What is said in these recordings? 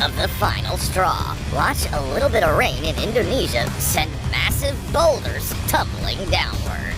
of the final straw. Watch a little bit of rain in Indonesia send massive boulders tumbling downward.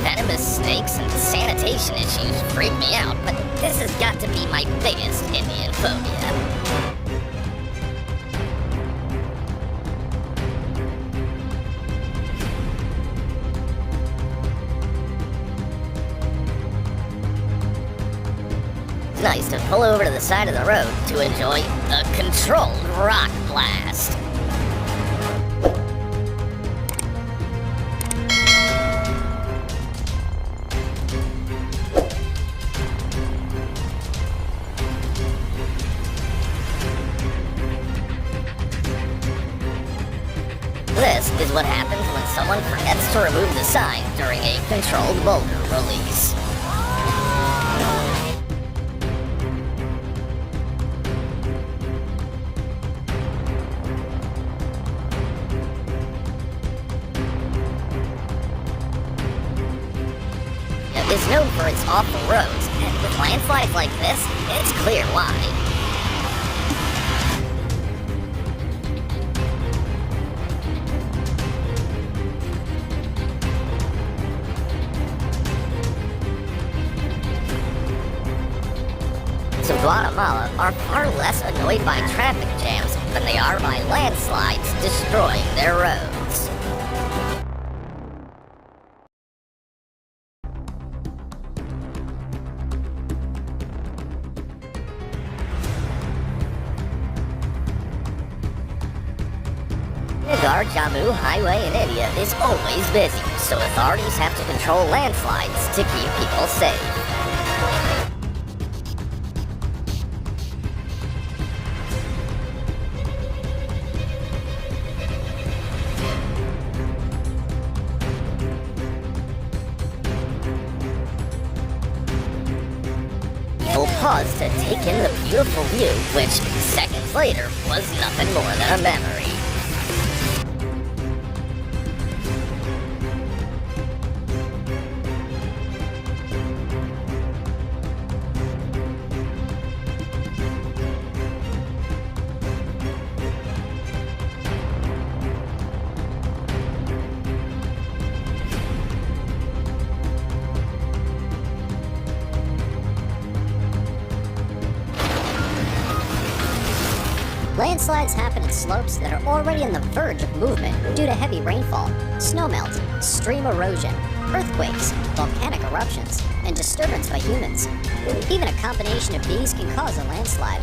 Venomous snakes and sanitation issues freak me out, but this has got to be my biggest Indian phobia. It's nice to pull over to the side of the road to enjoy a controlled rock blast. This is what happens when someone forgets to remove the sign during a controlled boulder release. It is known for its awful roads, and with landslides like this, it's clear why. So Guatemala are far less annoyed by traffic jams than they are by landslides destroying their roads. Nagar Jammu Highway in India is always busy, so authorities have to control landslides to keep people safe. People paused to take in the beautiful view, which seconds later was nothing more than a memory. Landslides happen in slopes that are already on the verge of movement due to heavy rainfall, snowmelt, stream erosion, earthquakes, volcanic eruptions, and disturbance by humans. Even a combination of these can cause a landslide.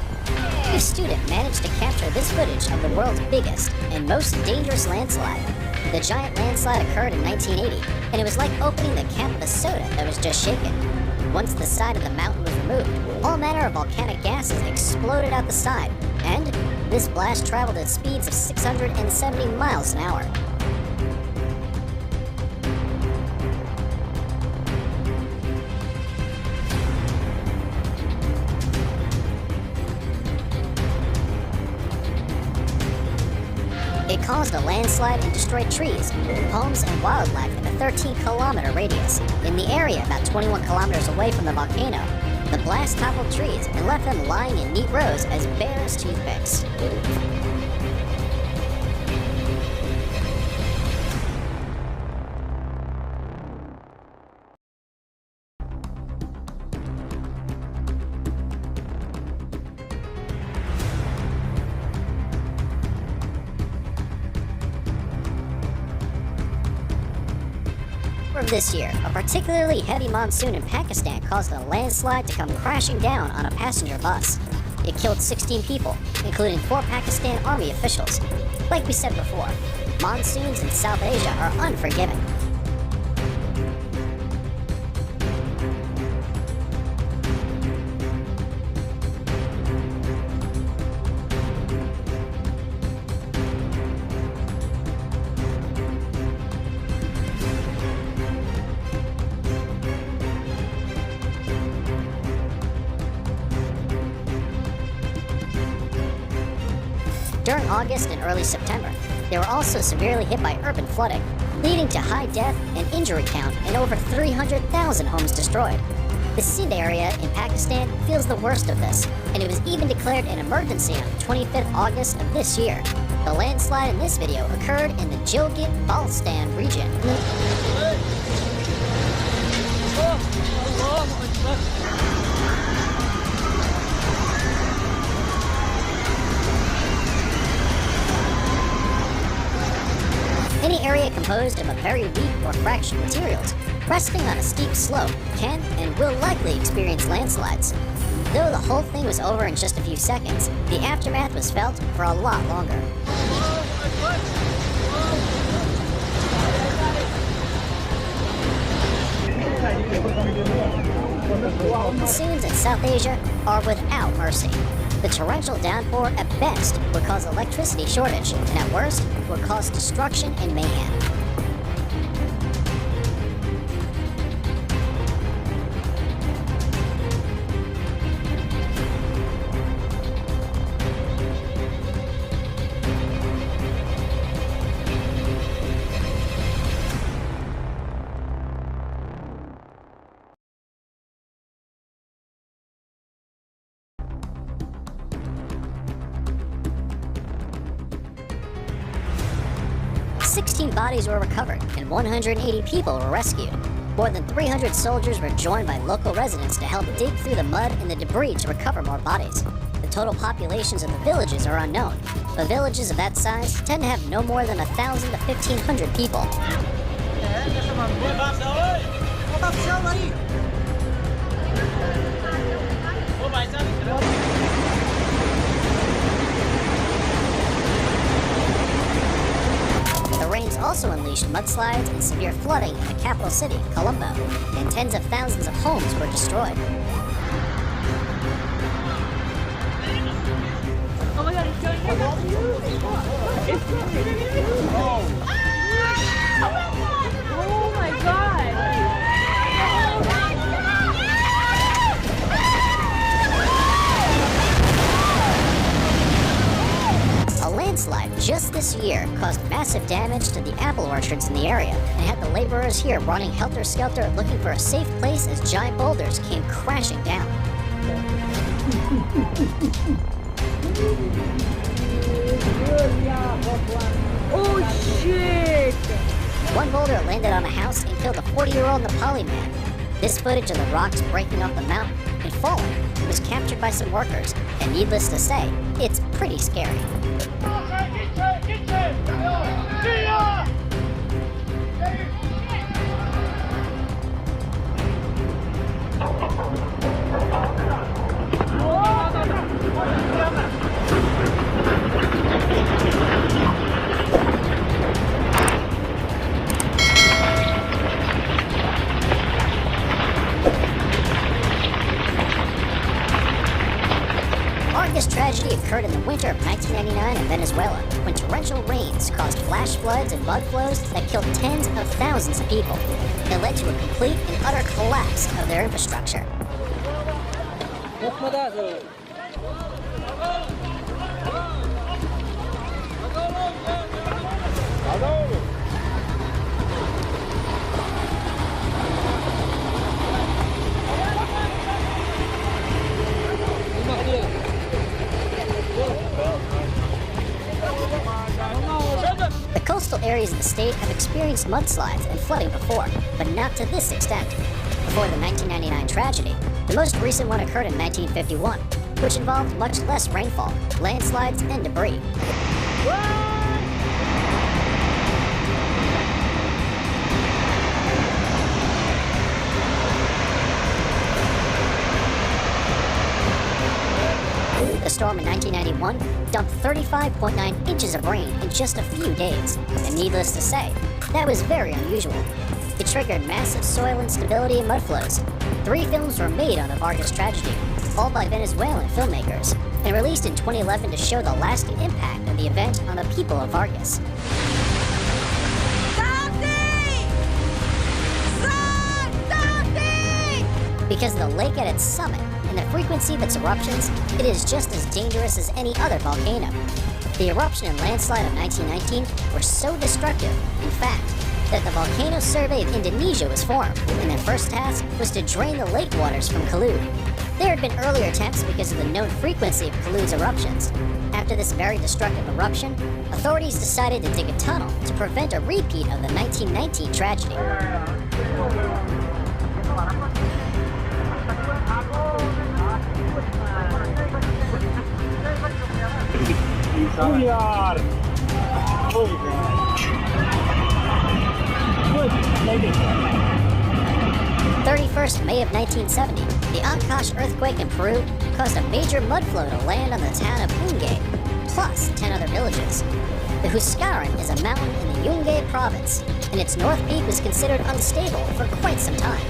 This student managed to capture this footage of the world's biggest and most dangerous landslide. The giant landslide occurred in 1980, and it was like opening the cap of a soda that was just shaken. Once the side of the mountain was removed, all manner of volcanic gases exploded out the side, and this blast traveled at speeds of 670 miles an hour. It caused a landslide and destroyed trees, homes, and wildlife in a 13-kilometer radius. In the area about 21 kilometers away from the volcano, the blast toppled trees and left them lying in neat rows as bare as toothpicks. This year, a particularly heavy monsoon in Pakistan caused a landslide to come crashing down on a passenger bus. It killed 16 people, including 4 Pakistan Army officials. Like we said before, monsoons in South Asia are unforgiving. During August and early September, they were also severely hit by urban flooding, leading to high death and injury count and over 300,000 homes destroyed. The Sindh area in Pakistan feels the worst of this, and it was even declared an emergency on 25th August of this year. The landslide in this video occurred in the Gilgit-Baltistan region. Any area composed of a very weak or fractured materials, resting on a steep slope, can and will likely experience landslides. Though the whole thing was over in just a few seconds, the aftermath was felt for a lot longer. Monsoons in South Asia are without mercy. The torrential downpour at best would cause electricity shortage, and at worst would cause destruction and mayhem. "16 bodies were recovered and 180 people were rescued. More than 300 soldiers were joined by local residents to help dig through the mud and the debris to recover more bodies. The total populations of the villages are unknown, but villages of that size tend to have no more than 1,000 to 1,500 people. The rains also unleashed mudslides and severe flooding in the capital city, Colombo, and tens of thousands of homes were destroyed. Oh my God! A landslide just this year caused massive damage to the apple orchards in the area and had the laborers here running helter-skelter looking for a safe place as giant boulders came crashing down. Oh shit! One boulder landed on a house and killed a 40-year-old Nepali man. This footage of the rocks breaking off the mountain and falling was captured by some workers, and needless to say, it's pretty scary. This tragedy occurred in the winter of 1999 in Venezuela, when torrential rains caused flash floods and mud flows that killed tens of thousands of people. It led to a complete and utter collapse of their infrastructure. The coastal areas of the state have experienced mudslides and flooding before, but not to this extent. Before the 1999 tragedy, the most recent one occurred in 1951, which involved much less rainfall, landslides, and debris. The storm in 1991 dumped 35.9 inches of rain in just a few days, and needless to say, that was very unusual. It triggered massive soil instability and mud flows. 3 films were made on the Vargas tragedy, all by Venezuelan filmmakers, and released in 2011 to show the lasting impact of the event on the people of Vargas. Because of the lake at its summit and the frequency of its eruptions, it is just as dangerous as any other volcano. The eruption and landslide of 1919 were so destructive, in fact, that the Volcano Survey of Indonesia was formed, and their first task was to drain the lake waters from Khulud. There had been earlier attempts because of the known frequency of Khulud's eruptions. After this very destructive eruption, authorities decided to dig a tunnel to prevent a repeat of the 1919 tragedy. "31st May of 1970, the Ancash earthquake in Peru caused a major mudflow to land on the town of Yungay, plus 10 other villages. The Huascaran is a mountain in the Yungay province, and its north peak was considered unstable for quite some time.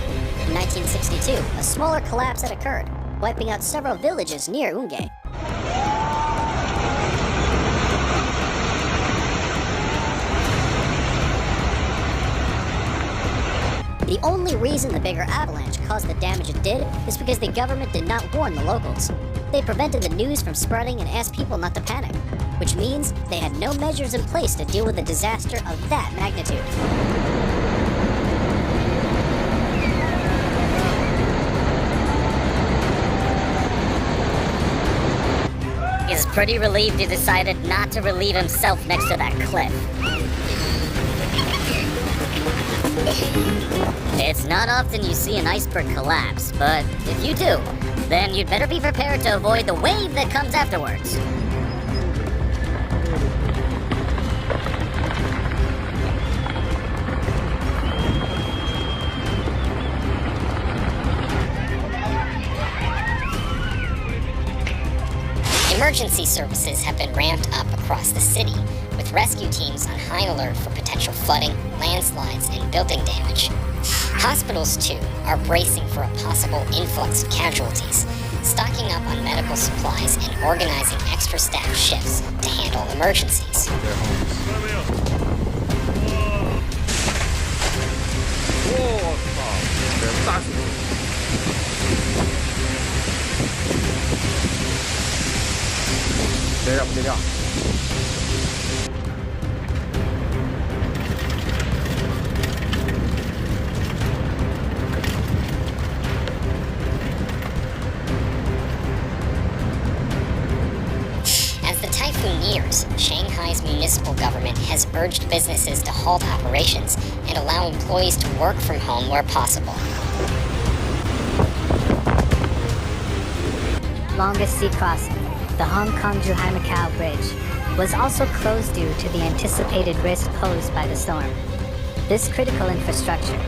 In 1962, a smaller collapse had occurred, wiping out several villages near Yungay. The only reason the bigger avalanche caused the damage it did is because the government did not warn the locals. They prevented the news from spreading and asked people not to panic, which means they had no measures in place to deal with a disaster of that magnitude. He's pretty relieved he decided not to relieve himself next to that cliff. It's not often you see an iceberg collapse, but if you do, then you'd better be prepared to avoid the wave that comes afterwards. Emergency services have been ramped up across the city, with rescue teams on high alert for potential flooding, landslides, and building damage. Hospitals, too, are bracing for a possible influx of casualties, stocking up on medical supplies and organizing extra staff shifts to handle emergencies. As the typhoon nears, Shanghai's municipal government has urged businesses to halt operations and allow employees to work from home where possible. Longest sea crossing, the Hong Kong-Zhuhai-Macau Bridge, was also closed due to the anticipated risk posed by the storm. This critical infrastructure,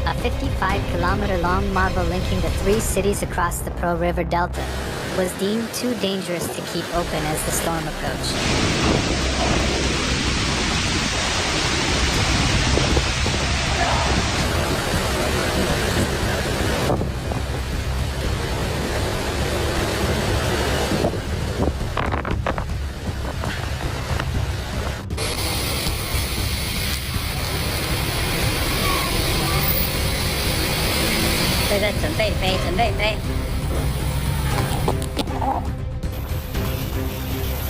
a 55-kilometer-long marvel linking the three cities across the Pearl River Delta, was deemed too dangerous to keep open as the storm approached.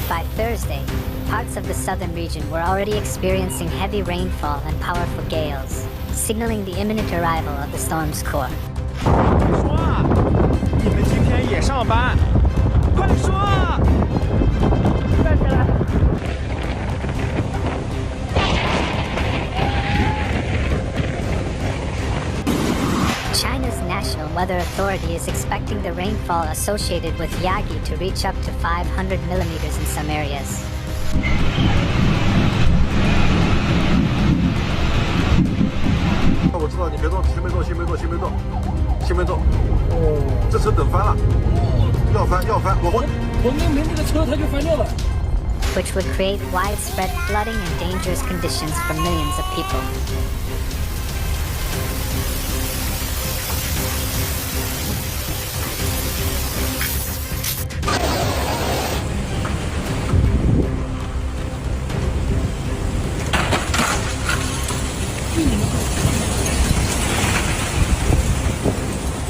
By Thursday, parts of the southern region were already experiencing heavy rainfall and powerful gales, signaling the imminent arrival of the storm's core. 说啊，你们今天也上班，快说啊！站起来！ China's National Weather Authority is expecting the rainfall associated with Yagi to reach up to 500 millimeters in some areas. 我知道你别动，先别动，先别动，先别动，先别动。哦，这车等翻了，要翻要翻，我明明这个车它就翻掉了。 Which would create widespread flooding and dangerous conditions for millions of people.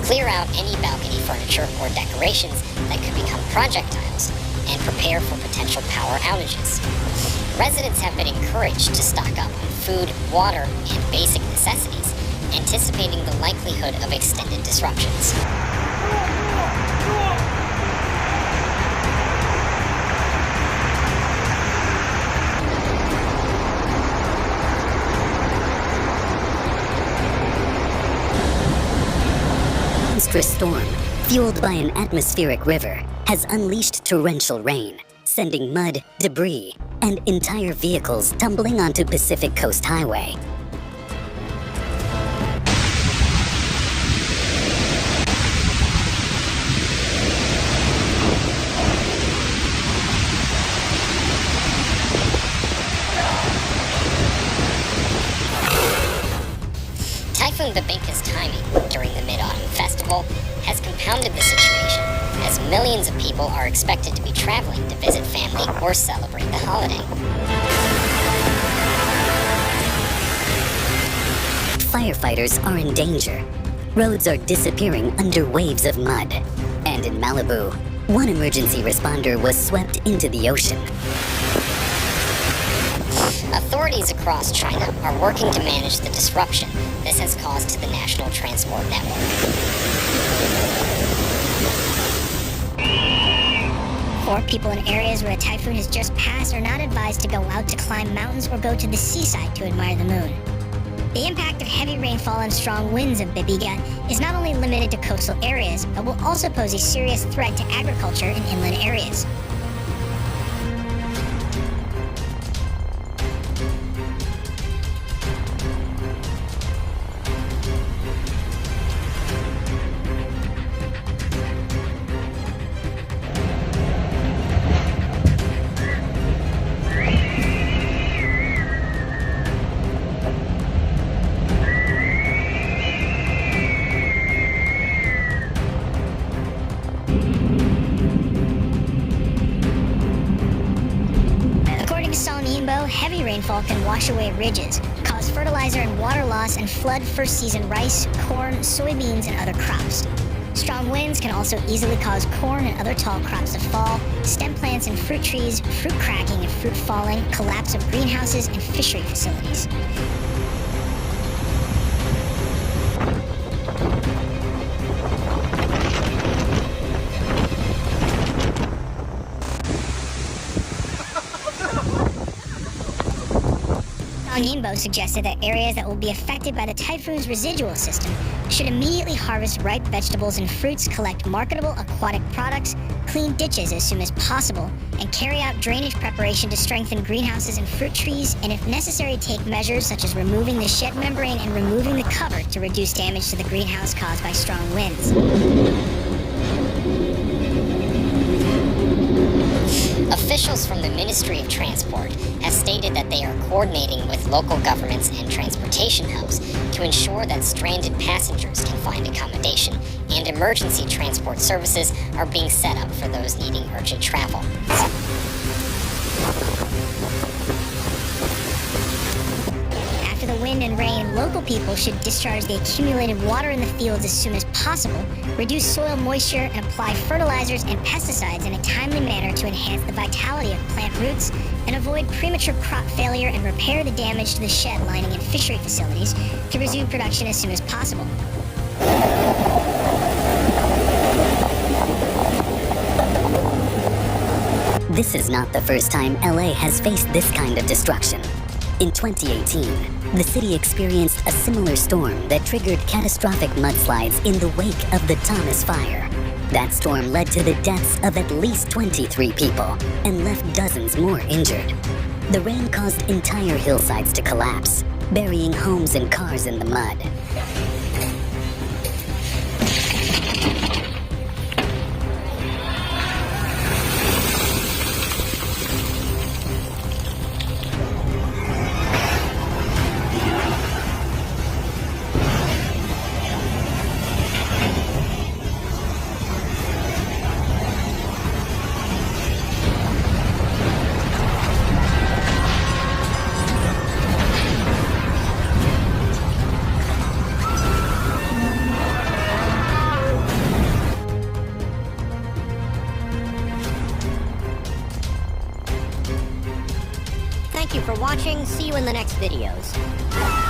Clear out any balcony furniture or decorations that could become projectiles. and prepare for potential power outages. Residents have been encouraged to stock up on food, water, and basic necessities, anticipating the likelihood of extended disruptions. Monstrous storm, fueled by an atmospheric river, has unleashed torrential rain, sending mud, debris, and entire vehicles tumbling onto Pacific Coast Highway. Typhoon Babinka's timing during the Mid-Autumn Festival has compounded the situation, as millions of people are expected to be traveling to visit family or celebrate the holiday. Firefighters are in danger. Roads are disappearing under waves of mud. And in Malibu, one emergency responder was swept into the ocean. Authorities across China are working to manage the disruption this has caused to the national transport network. Poor people in areas where a typhoon has just passed are not advised to go out to climb mountains or go to the seaside to admire the moon. The impact of heavy rainfall and strong winds of Babiga is not only limited to coastal areas, but will also pose a serious threat to agriculture in inland areas. Heavy rainfall can wash away ridges, cause fertilizer and water loss, and flood first-season rice, corn, soybeans, and other crops. Strong winds can also easily cause corn and other tall crops to fall, stem plants and fruit trees, fruit cracking and fruit falling, collapse of greenhouses, and fishery facilities. Yinbo suggested that areas that will be affected by the typhoon's residual system should immediately harvest ripe vegetables and fruits, collect marketable aquatic products, clean ditches as soon as possible, and carry out drainage preparation to strengthen greenhouses and fruit trees, and if necessary take measures such as removing the shed membrane and removing the cover to reduce damage to the greenhouse caused by strong winds. Officials from the Ministry of Transport have stated that they are coordinating with local governments and transportation hubs to ensure that stranded passengers can find accommodation, and emergency transport services are being set up for those needing urgent travel. After the wind and rain, local people should discharge the accumulated water in the fields as soon as possible, reduce soil moisture, and apply fertilizers and pesticides in a timely manner to enhance the vitality of plant roots, and avoid premature crop failure, and repair the damage to the shed lining and fishery facilities to resume production as soon as possible. This is not the first time LA has faced this kind of destruction. In 2018, the city experienced a similar storm that triggered catastrophic mudslides in the wake of the Thomas Fire. That storm led to the deaths of at least 23 people and left dozens more injured. The rain caused entire hillsides to collapse, burying homes and cars in the mud. Thank you for watching. See you in the next videos.